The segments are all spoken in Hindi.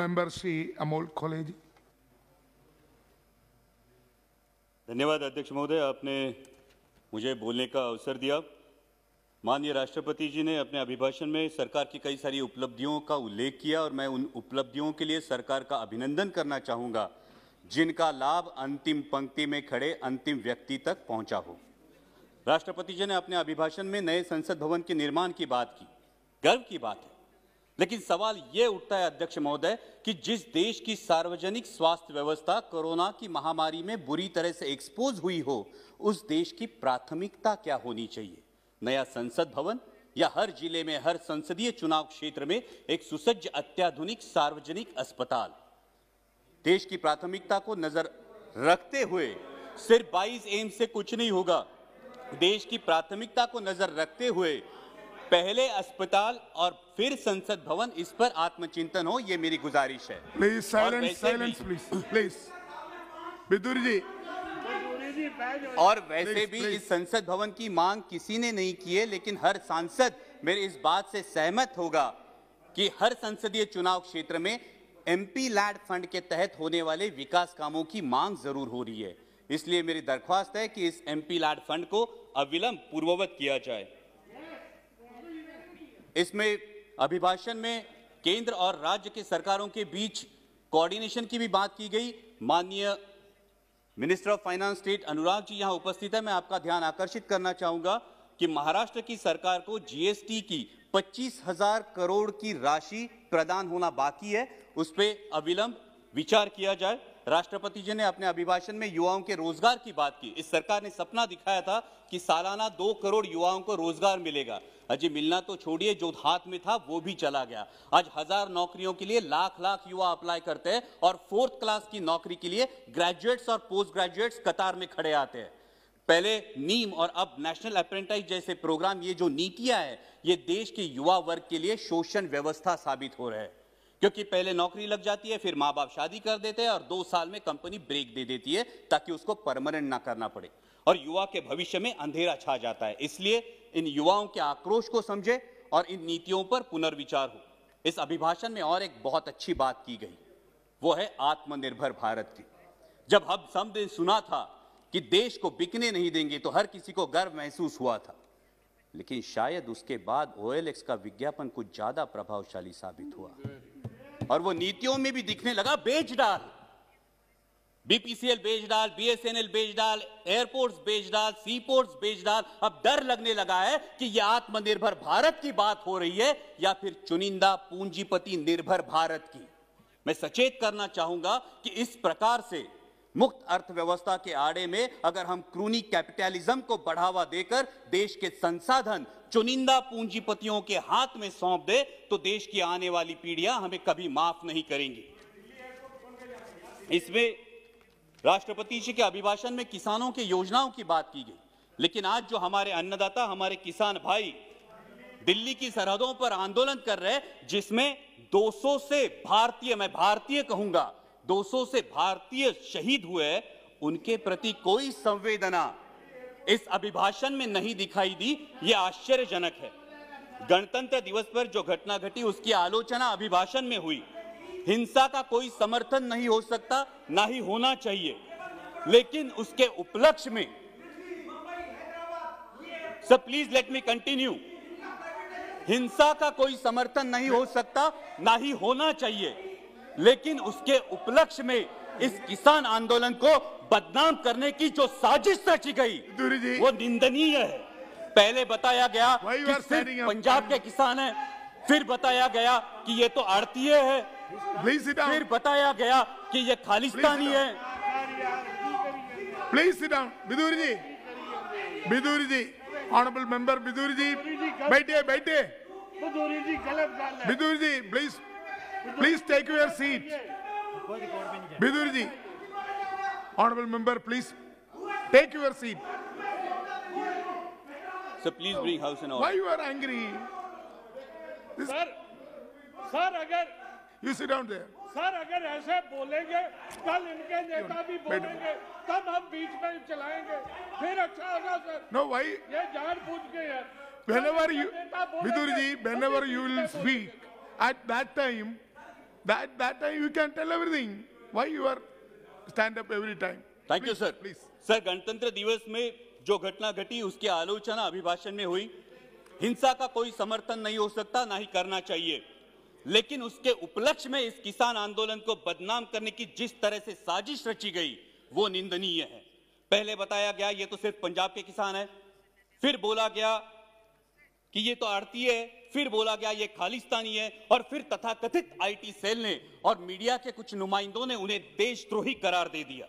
member Shri Amol Kholeji. धन्यवाद अध्यक्ष महोदय, आपने मुझे बोलने का अवसर दिया। माननीय राष्ट्रपति जी ने अपने अभिभाषण में सरकार की कई सारी उपलब्धियों का उल्लेख किया और मैं उन उपलब्धियों के लिए सरकार का अभिनंदन करना चाहूँगा जिनका लाभ अंतिम पंक्ति में खड़े अंतिम व्यक्ति तक पहुँचा हो। राष्ट्रपति जी ने अपने अभिभाषण में नए संसद भवन के निर्माण की बात की, गर्व की बात है। लेकिन सवाल ये उठता है अध्यक्ष महोदय कि जिस देश की सार्वजनिक स्वास्थ्य व्यवस्था कोरोना की महामारी में बुरी तरह से एक्सपोज हुई हो, उस देश की प्राथमिकता क्या होनी चाहिए? नया संसद भवन या हर जिले में हर संसदीय चुनाव क्षेत्र में एक सुसज्ज अत्याधुनिक सार्वजनिक अस्पताल? देश की प्राथमिकता को नजर रखते हुए सिर्फ 22 एम्स से कुछ नहीं होगा। देश की प्राथमिकता को नजर रखते हुए पहले अस्पताल और फिर संसद भवन, इस पर आत्मचिंतन हो, ये मेरी गुजारिश है। Please silence, silence, please. Bidur जी। और वैसे भी इस संसद भवन की मांग किसी ने नहीं की है, लेकिन हर सांसद मेरे इस बात से सहमत होगा कि हर संसदीय चुनाव क्षेत्र में एमपी लैड फंड के तहत होने वाले विकास कामों की मांग जरूर हो रही है। इसलिए मेरी दरख्वास्त है कि इस एमपी लैड फंड को अविलंब पूर्ववत किया जाए। इसमें अभिभाषण में केंद्र और राज्य के सरकारों के बीच कोऑर्डिनेशन की भी बात की गई। माननीय minister of finance state Anurag ji यहां उपस्थित है। मैं आपका ध्यान आकर्षित करना चाहूंगा कि महाराष्ट्र की सरकार को जीएसटी की 25,000 करोड़ की राशि प्रदान होना बाकी है, उस पर अविलंब विचार किया जाए। राष्ट्रपति जी ने अपने अभिभाषण में युवाओं के रोजगार की बात की। इस सरकार ने सपना दिखाया था कि सालाना 2 करोड़ युवाओं को रोजगार मिलेगा। अजय मिलना तो छोड़िए, जो हाथ में था वो भी चला गया। आज 1000 नौकरियों के लिए लाख लाख युवा अप्लाई करते हैं और 4th क्लास की नौकरी के लिए ग्रेजुएट्स और पोस्ट ग्रेजुएट्स कतार में खड़े आते हैं। पहले नीम और अब नेशनल अप्रेंटिस जैसे प्रोग्राम, ये जो नीतियां हैं, ये देश के युवा वर्ग के लिए शोषण व्यवस्था साबित हो रहे हैं। क्योंकि पहले नौकरी लग जाती है, फिर माँ बाप शादी कर देते हैं और 2 साल में कंपनी ब्रेक दे देती है ताकि उसको परमानेंट ना करना पड़े और युवा के भविष्य में अंधेरा छा जाता है। इसलिए इन युवाओं के आक्रोश को समझे और इन नीतियों पर पुनर्विचार हो। इस अभिभाषण में और एक बहुत अच्छी बात की गई, वो है आत्मनिर्भर भारत की। जब हम सबने सुना था कि देश को बिकने नहीं देंगे तो हर किसी को गर्व महसूस हुआ था, लेकिन शायद उसके बाद OLX का विज्ञापन कुछ ज्यादा प्रभावशाली साबित हुआ और वो नीतियों में भी दिखने लगा। बेच डाल, BPCL बेच डाल, BSNL बेच डाल, एयरपोर्ट्स बेच डाल, सीपोर्ट्स बेच डाल। अब डर लगने लगा है कि यह आत्मनिर्भर भारत की बात हो रही है या फिर चुनिंदा पूंजीपति निर्भर भारत की। मैं सचेत करना चाहूंगा कि इस प्रकार से मुक्त अर्थव्यवस्था के आड़े में अगर हम क्रूनी कैपिटलिज्म को बढ़ावा देकर देश के संसाधन चुनिंदा पूंजीपतियों के हाथ में सौंप दे तो देश की आने वाली पीढ़ियां हमें कभी माफ नहीं करेंगी। इसमें राष्ट्रपति जी के अभिभाषण में किसानों की योजनाओं की बात की गई, लेकिन आज जो हमारे अन्नदाता, हमारे किसान भाई दिल्ली की सरहदों पर आंदोलन कर रहे हैं, जिसमें 200 से भारतीय, मैं भारतीय कहूंगा, 200 से भारतीय शहीद हुए, उनके प्रति कोई संवेदना इस अभिभाषण में नहीं दिखाई दी। यह आश्चर्यजनक है। गणतंत्र दिवस पर जो घटना घटी उसकी आलोचना अभिभाषण में हुई। हिंसा का कोई समर्थन नहीं हो सकता, ना ही होना चाहिए, लेकिन उसके उपलक्ष्य में, sir please let me continue, हिंसा का कोई समर्थन नहीं हो सकता, ना ही होना चाहिए, लेकिन उसके उपलक्ष्य में इस किसान आंदोलन को बदनाम करने की जो साजिश रची गई वो निंदनीय है। पहले बताया गया कि सिर्फ पंजाब के किसान हैं, फिर बताया गया कि ये तो आड़तीय है, फिर बताया गया कि ये खालिस्तानी है। Please sit down. Bidur ji, Bidur ji, honourable member Bidur ji, बैठिए बैठिए। Bidur ji please take your seat. Bidur ji, honourable member please take your seat. So please bring house in order. Why you are angry? Sir अगर You sit down there. Sir अगर ऐसे बोलेंगे, कल इनके नेता भी बोलेंगे, तब हम बीच में चलाएंगे, फिर अच्छा होगा सर। No, why? ये जानबूझ के है। Whenever you, Bidur ji, whenever you will speak, at that time, That time you can tell everything. Why you are stand up every time? Thank you sir. Please. Sir, गणतंत्र दिवस में जो घटना घटी उसकी आलोचना अभिभाषण में हुई। हिंसा का कोई समर्थन नहीं हो सकता, ना ही करना चाहिए, लेकिन उसके उपलक्ष्य में इस किसान आंदोलन को बदनाम करने की जिस तरह से साजिश रची गई वो निंदनीय है। पहले बताया गया ये तो सिर्फ पंजाब के किसान है, फिर बोला गया कि ये तो आड़ती है, फिर बोला गया ये खालिस्तानी है, और फिर तथाकथित आईटी सेल ने और मीडिया के कुछ नुमाइंदों ने उन्हें देशद्रोही करार दे दिया।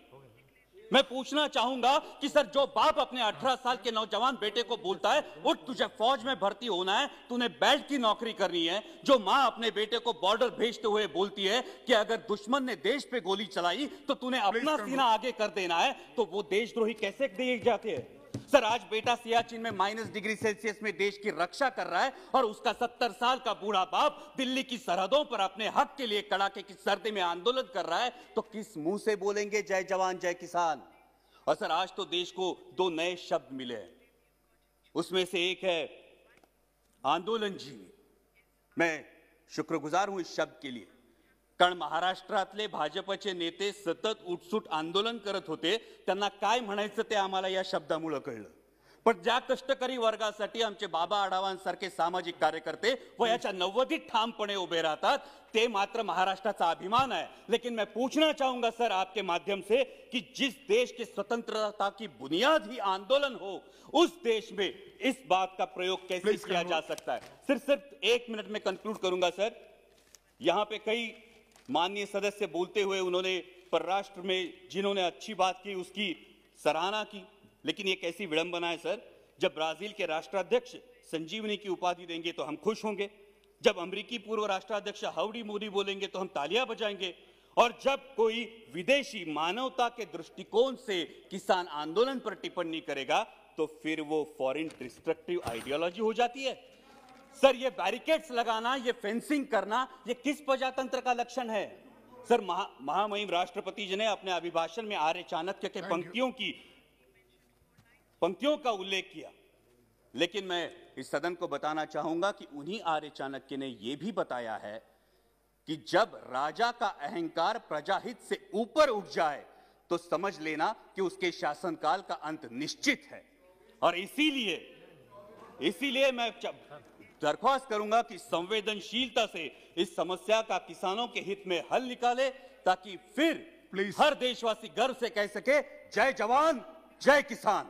मैं पूछना चाहूंगा कि सर, जो बाप अपने 18 साल के नौजवान बेटे को बोलता है उठ तुझे फौज में भर्ती होना है, तूने बेल्ट की नौकरी करनी है, जो मां अपने बेटे को बॉर्डर भेजते हुए बोलती है कि अगर दुश्मन ने देश पे गोली चलाई तो तूने अपना सीना आगे कर देना है, तो वो देशद्रोही कैसे दिए जाते हैं? सर, आज बेटा सियाचिन में -डिग्री सेल्सियस में देश की रक्षा कर रहा है और उसका 70 साल का बूढ़ा बाप दिल्ली की सरहदों पर अपने हक के लिए कड़ाके की सर्दी में आंदोलन कर रहा है, तो किस मुंह से बोलेंगे जय जवान जय किसान? और सर, आज तो देश को 2 नए शब्द मिले हैं, उसमें से एक है आंदोलन जीवी। मैं शुक्रगुजार हूं इस शब्द के लिए, कारण महाराष्ट्रातले भाजपचे नेते सतत उठसूट आंदोलन करत होते, त्यांना काय म्हणायचं ते आम्हाला या शब्दामुळे कळलं। पण ज्या कष्टकरी वर्गासाठी आमचे बाबा आढावांसारखे सामाजिक कार्यकर्ते वयाच्या 90 ठामपणे उभे राहतात, ते मात्र महाराष्ट्राचा अभिमान है। लेकिन मैं पूछना चाहूंगा सर आपके माध्यम से कि जिस देश की स्वतंत्रता की बुनियाद ही आंदोलन हो, उस देश में इस बात का प्रयोग कैसे किया जा सकता है? सिर्फ 1 मिनट में कंक्लूड करूंगा सर। यहां पे कई माननीय सदस्य बोलते हुए उन्होंने परराष्ट्र में जिन्होंने अच्छी बात की उसकी सराहना की, लेकिन ये कैसी विडंबना है सर, जब ब्राजील के राष्ट्राध्यक्ष संजीवनी की उपाधि देंगे तो हम खुश होंगे, जब अमेरिकी पूर्व राष्ट्राध्यक्ष हाउडी मोदी बोलेंगे तो हम तालियां बजाएंगे, और जब कोई विदेशी मानवता के दृष्टिकोण से किसान आंदोलन पर टिप्पणी करेगा तो फिर वो फॉरेन डिस्ट्रक्टिव आइडियोलॉजी हो जाती है। सर, ये बैरिकेड्स लगाना, ये फेंसिंग करना, ये किस प्रजातंत्र का लक्षण है? सर, महामहिम राष्ट्रपति जी ने अपने अभिभाषण में आर्य चाणक्य के पंक्तियों का उल्लेख किया, लेकिन मैं इस सदन को बताना चाहूंगा कि उन्हीं आर्य चाणक्य ने यह भी बताया है कि जब राजा का अहंकार प्रजाहित से ऊपर उठ जाए तो समझ लेना कि उसके शासनकाल का अंत निश्चित है। और इसीलिए मैं दरख्वास्त करूंगा कि संवेदनशीलता से इस समस्या का किसानों के हित में हल निकाले, ताकि फिर हर देशवासी गर्व से कह सके जय जवान जय किसान।